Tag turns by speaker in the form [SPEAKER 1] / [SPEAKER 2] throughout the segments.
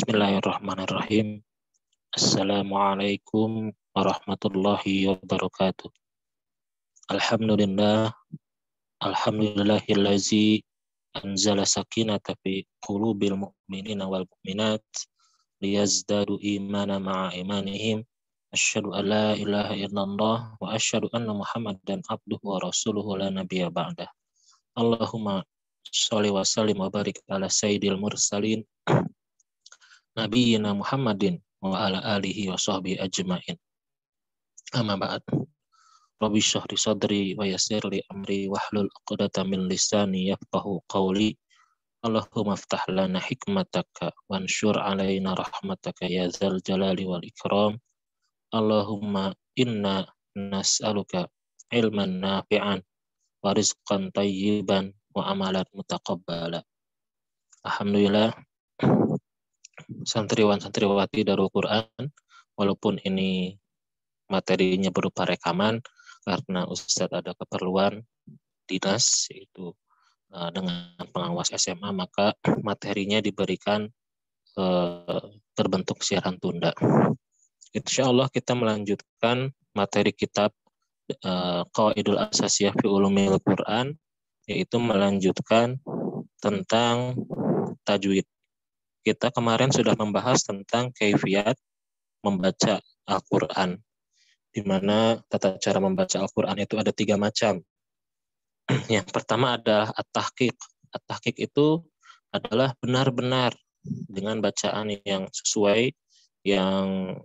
[SPEAKER 1] Bismillahirrahmanirrahim. Assalamualaikum warahmatullahi wabarakatuh. Alhamdulillahillazi anzala sakinata fi qulubil mu'minina wal mu'minat liyazdadu imana ma'a imanihim. Asyhadu an la ilaha illallah wa asyhadu anna Muhammadan abduhu wa rasuluhu la nabiyya ba'dah. Allahumma sholli wa sallim wa barik ala sayyidil mursalin Nabiyyina Muhammadin wa ala alihi wa sahbihi ajma'in. Amma ba'd. Rabbi shrah li sadri wa yassir li amri wahlul 'uqdatam min lisani yafqahu qawli. Allahumma iftah lana hikmataka wanshur 'alaina rahmataka ya dzal jalali wal ikram. Allahumma inna nas'aluka ilman nafi'an wa rizqan thayyiban wa amalan mutaqabbala. Alhamdulillah, santriwan-santriwati Darul Quran, walaupun ini materinya berupa rekaman karena Ustadz ada keperluan dinas yaitu dengan pengawas SMA, maka materinya diberikan berbentuk siaran tunda. Insya Allah kita melanjutkan materi kitab Qawaidul Asasiyah fi Ulumil Quran, yaitu melanjutkan tentang tajwid. Kita kemarin sudah membahas tentang kaifiyat membaca Al-Quran, di mana tata cara membaca Al-Quran itu ada 3 macam. Yang pertama adalah at-tahqiq. At-tahqiq itu adalah benar-benar dengan bacaan yang sesuai, yang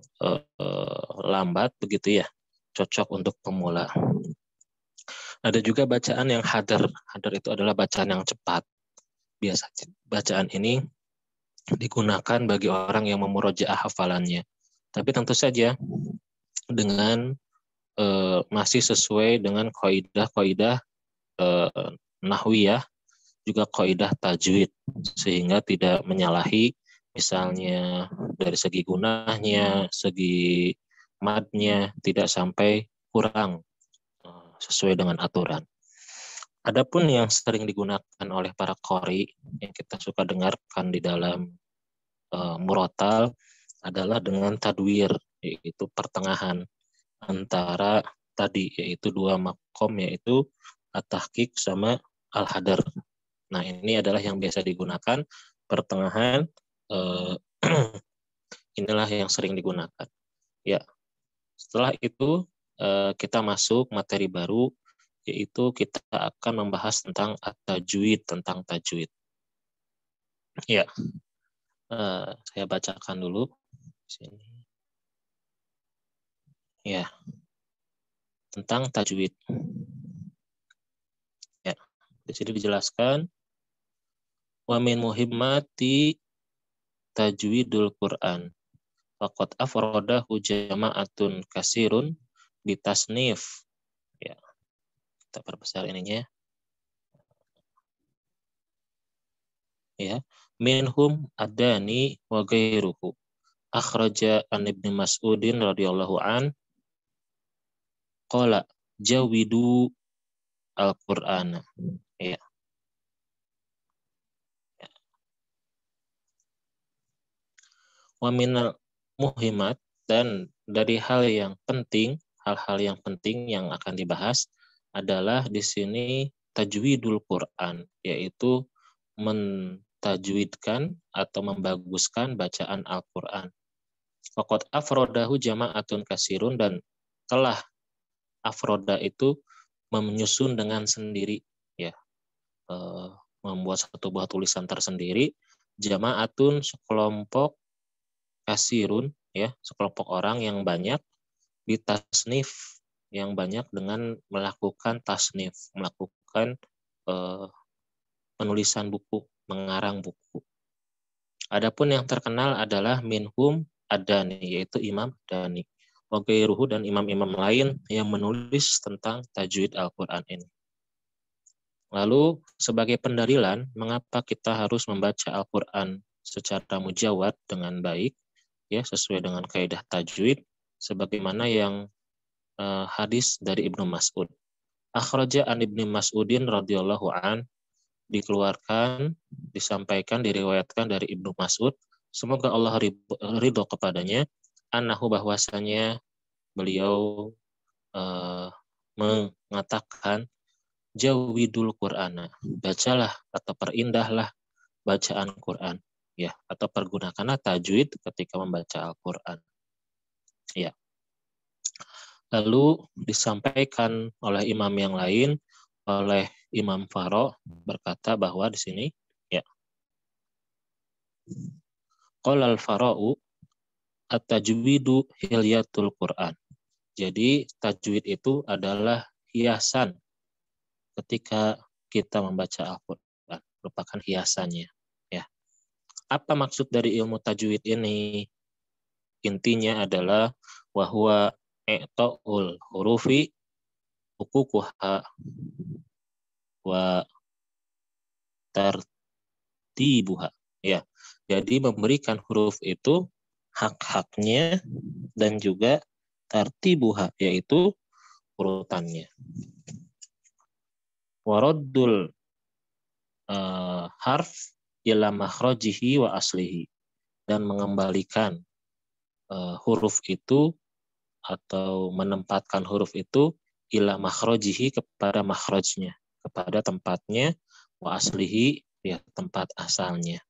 [SPEAKER 1] lambat begitu ya, cocok untuk pemula. Ada juga bacaan yang hadar. Hadar itu adalah bacaan yang cepat. Biasanya bacaan ini digunakan bagi orang yang memurojaah hafalannya. Tapi tentu saja dengan masih sesuai dengan kaidah-kaidah nahwiyah, juga kaidah tajwid, sehingga tidak menyalahi, misalnya dari segi gunahnya, segi madnya, tidak sampai kurang sesuai dengan aturan. Adapun yang sering digunakan oleh para qori yang kita suka dengarkan di dalam murotal adalah dengan tadwir, yaitu pertengahan antara tadi, yaitu 2 makom, yaitu at-tahqiq sama al-hadar. Nah, ini adalah yang biasa digunakan, pertengahan inilah yang sering digunakan. Ya, setelah itu kita masuk materi baru, yaitu kita akan membahas tentang at-tajwid, tentang tajwid. Ya, saya bacakan dulu di sini. Ya, tentang tajwid. Ya, di sini dijelaskan, wa min muhimmati tajwidul Quran faqad afradahu jama'atun kasirun bitasnif. Ya, kita perbesar ininya. Ya, minhum adani wa ghairuhu akhraja an Ibnu Mas'udin radhiyallahu an qala jawidu al-Qur'ana. Ya. Wa minal muhimat, dan dari hal yang penting, hal-hal yang penting yang akan dibahas adalah di sini tajwidul Quran, yaitu mentajwidkan atau membaguskan bacaan Al-Quran. Faqad afrodahu jama'atun kasirun, dan telah afroda itu menyusun dengan sendiri, ya, membuat satu buah tulisan tersendiri, jama'atun sekelompok, kasirun ya, sekelompok orang yang banyak, bitasnif yang banyak dengan melakukan tasnif, melakukan penulisan buku, mengarang buku. Adapun yang terkenal adalah minhum adani, yaitu Imam Adani, wa ghairuhu, dan imam-imam lain yang menulis tentang tajwid Al-Quran ini. Lalu sebagai pendalilan mengapa kita harus membaca Al-Quran secara mujawad dengan baik, ya, sesuai dengan kaidah tajwid, sebagaimana yang hadis dari Ibnu Mas'ud. Akhraja an Ibnu Mas'udin radhiyallahu an, dikeluarkan, disampaikan, diriwayatkan dari Ibnu Mas'ud semoga Allah ridho kepadanya, annahu bahwasanya beliau mengatakan jawidul Qur'ana, bacalah atau perindahlah bacaan Quran, ya, atau pergunakanlah tajwid ketika membaca Al-Qur'an. Ya. Lalu disampaikan oleh imam yang lain, oleh Imam Faro berkata bahwa di sini, ya, qala al-Fara'u at-tajwidu hilyatul Qur'an. Jadi tajwid itu adalah hiasan ketika kita membaca Al-Qur'an, merupakan hiasannya, ya. Apa maksud dari ilmu tajwid ini? Intinya adalah wahwa i'ta'ul hurufi hukukuha wa tartibuha. Ya. Jadi memberikan huruf itu hak-haknya dan juga tartibuha, yaitu urutannya. Waraddul harf ila makhrajihi wa aslihi, dan mengembalikan huruf itu atau menempatkan huruf itu ila makhrajihi, kepada makhrajnya, kepada tempatnya, wa aslihi, ya, tempat asalnya.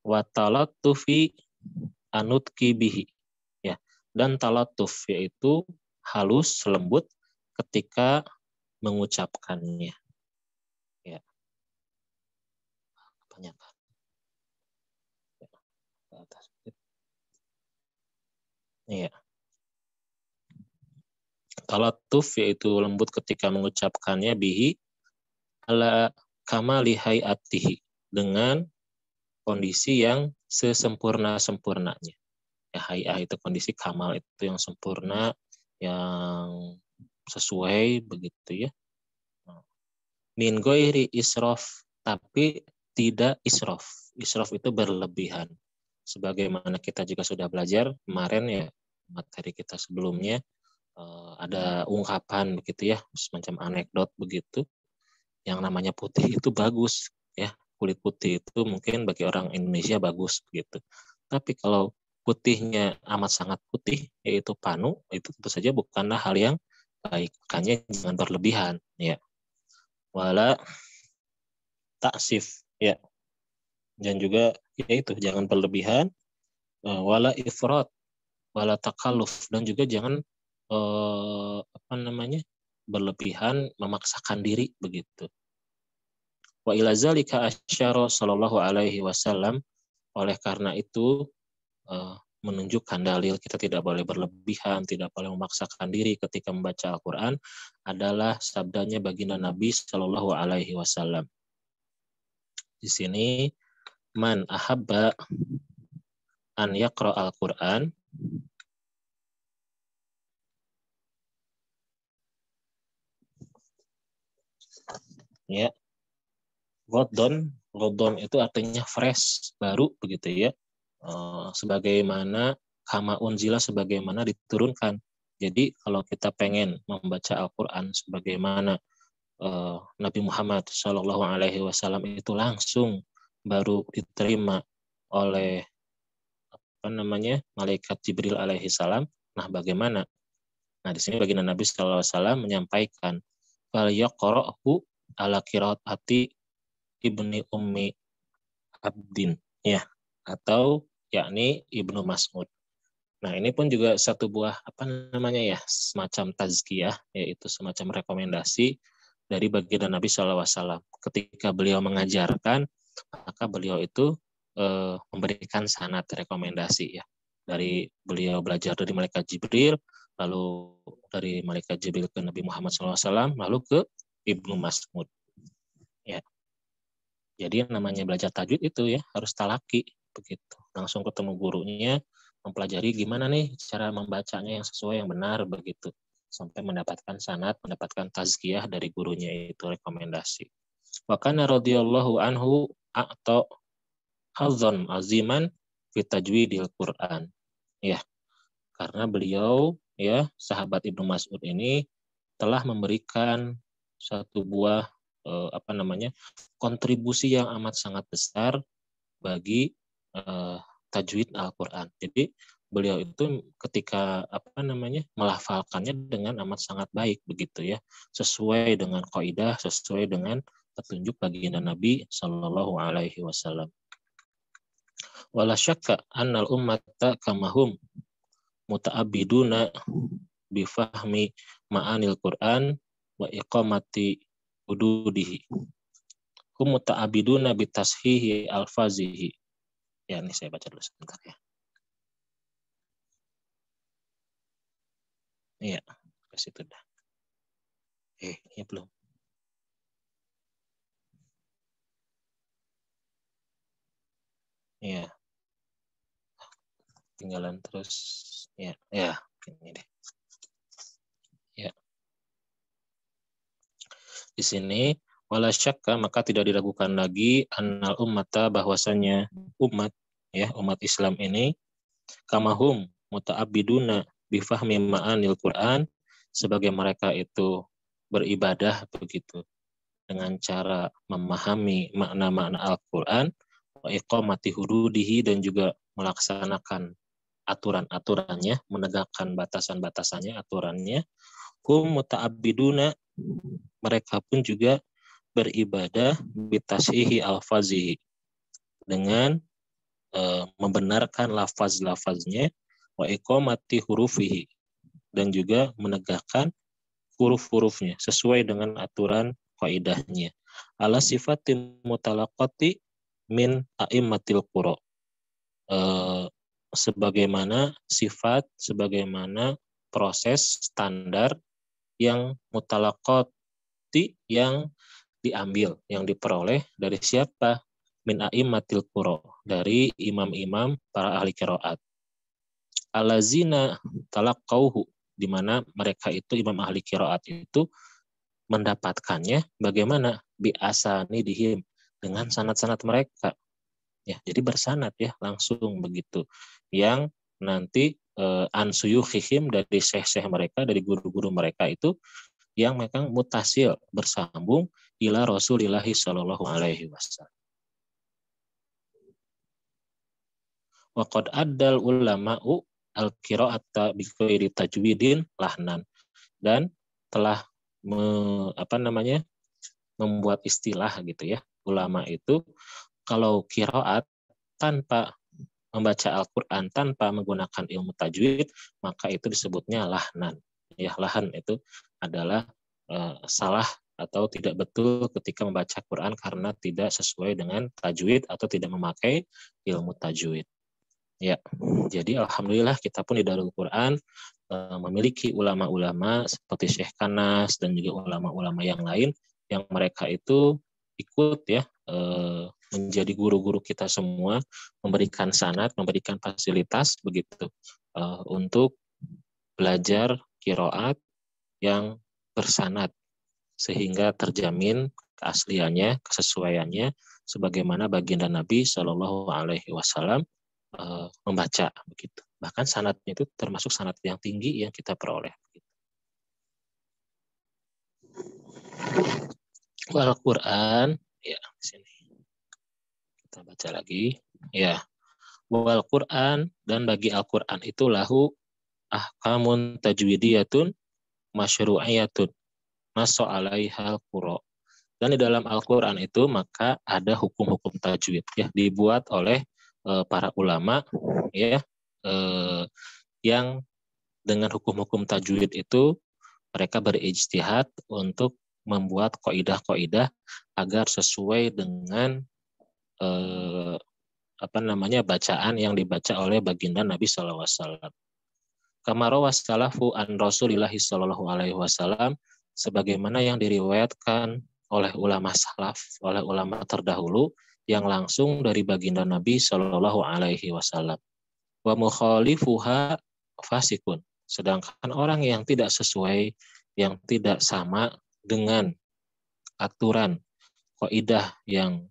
[SPEAKER 1] Wa talattufi anutki bihi, ya, dan talatuf yaitu halus, lembut ketika mengucapkannya, ya. Apanya, Pak? Ya, ke atas. Iya. Talatuf yaitu lembut ketika mengucapkannya, bihi ala kamali hayatihi, dengan kondisi yang sesempurna-sempurnanya. Ya, hayah itu kondisi, kamal itu yang sempurna, yang sesuai, begitu ya. Min ghairi israf, tapi tidak israf. Israf itu berlebihan. Sebagaimana kita juga sudah belajar kemarin, ya, materi kita sebelumnya, ada ungkapan begitu ya, semacam anekdot begitu. Yang namanya putih itu bagus, ya. Kulit putih itu mungkin bagi orang Indonesia bagus begitu. Tapi kalau putihnya amat sangat putih, yaitu panu, itu tentu saja bukanlah hal yang baik. Makanya jangan berlebihan, ya. Wala taksif, ya. Dan juga ya itu, jangan berlebihan, wala ifrat, wala takalluf, dan juga jangan berlebihan memaksakan diri begitu. Wa ila zalika asyara sallallahu alaihi wasallam, oleh karena itu menunjukkan dalil kita tidak boleh berlebihan, tidak boleh memaksakan diri ketika membaca Al-Qur'an, adalah sabdanya baginda Nabi sallallahu alaihi wasallam. Di sini, man ahabba an yaqra al-Qur'an, ya. Godon itu artinya fresh, baru begitu ya. Sebagaimana kama unzila, sebagaimana diturunkan. Jadi kalau kita pengen membaca Al-Qur'an sebagaimana Nabi Muhammad Shallallahu Alaihi Wasallam itu langsung baru diterima oleh malaikat Jibril alaihi salam. Nah, bagaimana? Nah, di sini baginda Nabi Shallallahu Alaihi Wasallam menyampaikan, fal yaqra'hu ala qiraati Ibni Ummi Abdin, ya, atau yakni Ibnu Mas'ud. Nah, ini pun juga satu buah semacam tazkiyah, yaitu semacam rekomendasi dari baginda Nabi SAW. Ketika beliau mengajarkan, maka beliau itu memberikan sanad rekomendasi, ya. Dari beliau belajar dari malaikat Jibril, lalu dari malaikat Jibril ke Nabi Muhammad SAW, lalu ke Ibnu Mas'ud. Ya. Jadi yang namanya belajar tajwid itu ya harus talaki begitu. Langsung ketemu gurunya, mempelajari gimana nih cara membacanya yang sesuai, yang benar begitu. Sampai mendapatkan sanad, mendapatkan tazkiyah dari gurunya, itu rekomendasi. Wa kana radhiyallahu anhu a'ta hadzan aziman fi tajwidil Qur'an. Ya, karena beliau, ya, sahabat Ibnu Mas'ud ini telah memberikan satu buah kontribusi yang amat sangat besar bagi tajwid Al-Qur'an. Jadi beliau itu ketika melafalkannya dengan amat sangat baik begitu ya, sesuai dengan kaidah, sesuai dengan petunjuk baginda Nabi Shallallahu Alaihi Wasallam. Wala syakka annal ummata kamahum muta'abbiduna bifahmi ma'anil Qur'an wa iqamati hududihi. Hum muta'abbiduna bitashihi alfazihi. Ya, ini saya baca dulu sebentar ya. Iya, ke situ dah. Ya belum. Iya. Tinggalan terus. Ya, ini deh. Ya. Di sini wala syakka, maka tidak diragukan lagi annal ummata, bahwasanya umat Islam ini kamahum muta'abbiduna bifahmi ma'anil Qur'an, sebagai mereka itu beribadah begitu dengan cara memahami makna-makna Al-Qur'an, wa iqamati hududihi, dan juga melaksanakan aturan-aturannya, menegakkan batasan-batasannya, aturannya. Hum muta'abbiduna, mereka pun juga beribadah bitasihi alfazihi, dengan membenarkan lafaz-lafaznya, wa iqamati hurufihi, dan juga menegakkan huruf-hurufnya sesuai dengan aturan kaidahnya. Ala sifatin mutalaqati min a'immatil qura. Sebagaimana sifat, sebagaimana proses standar yang mutalaqati, yang diambil, yang diperoleh dari siapa? Min a'immatil qura, dari imam-imam para ahli qiraat. Alazina talaqqauhu, di mana mereka itu imam ahli qiraat itu mendapatkannya bagaimana? Bi asanidihim, dengan sanad-sanad mereka. Ya, jadi bersanad ya, langsung begitu. Yang nanti ansuyukhihim, dari syekh-syekh mereka, dari guru-guru mereka itu, yang mereka mutasil, bersambung ila Rasulillahi Shallallahu Alaihi Wasallam. Wa qad addal ulama'u al-qira'ata bi ghairi tajwidin lahnan, dan telah membuat istilah gitu ya, ulama itu kalau qiraat tanpa membaca Al-Qur'an, tanpa menggunakan ilmu tajwid, maka itu disebutnya lahnan. Ya, lahan itu adalah salah atau tidak betul ketika membaca Quran karena tidak sesuai dengan tajwid atau tidak memakai ilmu tajwid. Ya, jadi alhamdulillah kita pun di Darul Quran memiliki ulama-ulama seperti Syekh Kanas dan juga ulama-ulama yang lain, yang mereka itu ikut ya menjadi guru-guru kita semua, memberikan sanad, memberikan fasilitas begitu untuk belajar qiraat yang bersanad, sehingga terjamin keasliannya, kesesuaiannya sebagaimana baginda Nabi Shallallahu Alaihi Wasallam membaca begitu. Bahkan sanadnya itu termasuk sanad yang tinggi yang kita peroleh. Wal Quran, ya di sini kita baca lagi, ya. Wal Quran, dan bagi Al-Quran itu lahu ahkamun tajwidiyatun masyru'iyatun maso alaihal qura. Dan di dalam Al-Quran itu maka ada hukum-hukum tajwid ya, dibuat oleh para ulama ya, yang dengan hukum-hukum tajwid itu mereka berijtihad untuk membuat kaidah-kaidah agar sesuai dengan bacaan yang dibaca oleh baginda Nabi sallallahu alaihi wasallam. Kama rawas salafu an Rasulillah sallallahu alaihi wasallam, sebagaimana yang diriwayatkan oleh ulama salaf, oleh ulama terdahulu yang langsung dari baginda Nabi sallallahu alaihi wasallam. Wa mukhalifuha fasikun, sedangkan orang yang tidak sesuai, yang tidak sama dengan aturan kaidah yang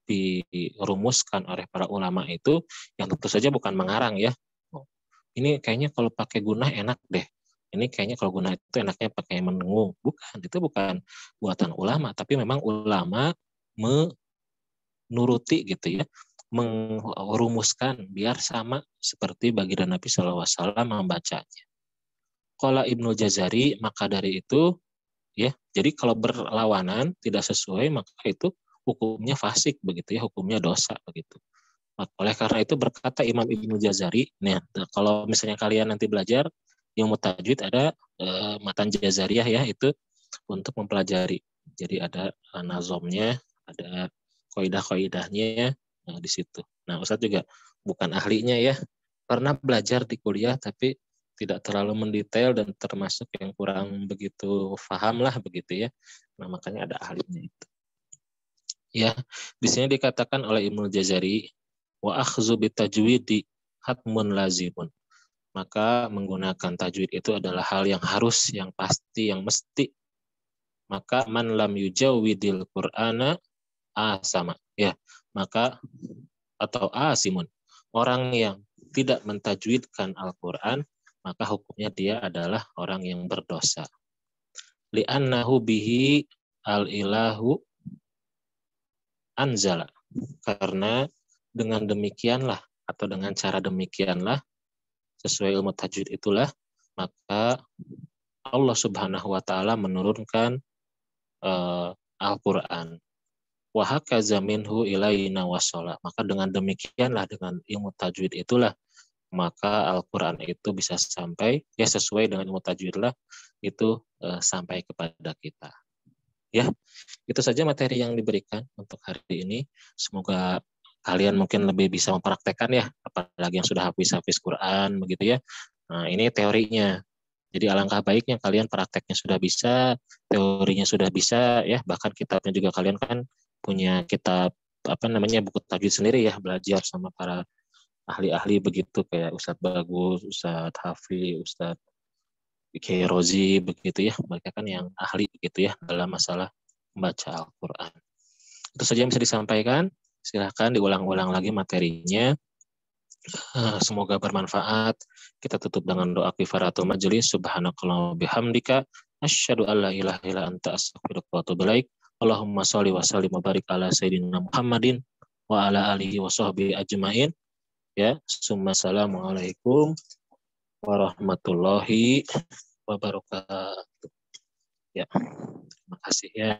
[SPEAKER 1] dirumuskan oleh para ulama itu, yang tentu saja bukan mengarang ya. Ini kayaknya kalau pakai gunah enak deh. Ini kayaknya kalau gunah itu enaknya pakai mendengung. Bukan, itu bukan buatan ulama, tapi memang ulama menuruti gitu ya, merumuskan biar sama seperti baginda Nabi SAW membacanya. Qala Ibnu Jazari, maka dari itu ya, jadi kalau berlawanan tidak sesuai maka itu hukumnya fasik begitu ya, hukumnya dosa begitu. Oleh karena itu berkata Imam Ibnu Jazari, nah kalau misalnya kalian nanti belajar ilmu tajwid ada matan jazariyah ya, itu untuk mempelajari. Jadi ada nazomnya, ada kaidah-kaidahnya di situ. Nah, Ustadz juga bukan ahlinya ya, pernah belajar di kuliah tapi tidak terlalu mendetail dan termasuk yang kurang begitu paham lah begitu ya. Nah, makanya ada ahlinya itu. Ya, di sini dikatakan oleh Ibnu Jazari, wa akhzu bitajwidi hatmun lazimun. Maka menggunakan tajwid itu adalah hal yang harus, yang pasti, yang mesti. Maka man lam yujawwidil Qur'ana sama. Ya, maka atau asimun. Orang yang tidak mentajwidkan Al-Qur'an, maka hukumnya dia adalah orang yang berdosa. Li'annahu bihi al-ilahu anzala. Karena dengan demikianlah atau dengan cara demikianlah sesuai ilmu tajwid itulah maka Allah Subhanahu wa taala menurunkan Al-Qur'an. Wa hakaza minhu ilaina wasala. Maka dengan demikianlah dengan ilmu tajwid itulah maka Al-Qur'an itu bisa sampai ya sesuai dengan ilmu tajwid lah itu sampai kepada kita. Ya, itu saja materi yang diberikan untuk hari ini. Semoga kalian mungkin lebih bisa mempraktekkan ya, apalagi yang sudah habis Quran begitu ya. Nah, ini teorinya. Jadi alangkah baiknya kalian prakteknya sudah bisa, teorinya sudah bisa ya, bahkan kitabnya juga kalian kan punya kitab apa namanya buku tajwid sendiri ya, belajar sama para ahli-ahli begitu kayak Ustadz Bagus, Ustadz Hafi, Ustadz Kiai Rozi begitu ya, mereka kan yang ahli begitu ya dalam masalah membaca Al-Quran. Itu saja yang bisa disampaikan. Silahkan diulang-ulang lagi materinya. Semoga bermanfaat. Kita tutup dengan doa kifaratul majelis. Subhanakallah bihamdika. Asyhadu an la ilaha illa anta astaghfiruka wa atubu ilaik. Allahumma sholli wa sallim wa barik ala sayyidina Muhammadin wa ala alihi wa sahbihi ajmain. Ya, Assalamualaikum warahmatullahi wabarakatuh. Ya, terima kasih ya.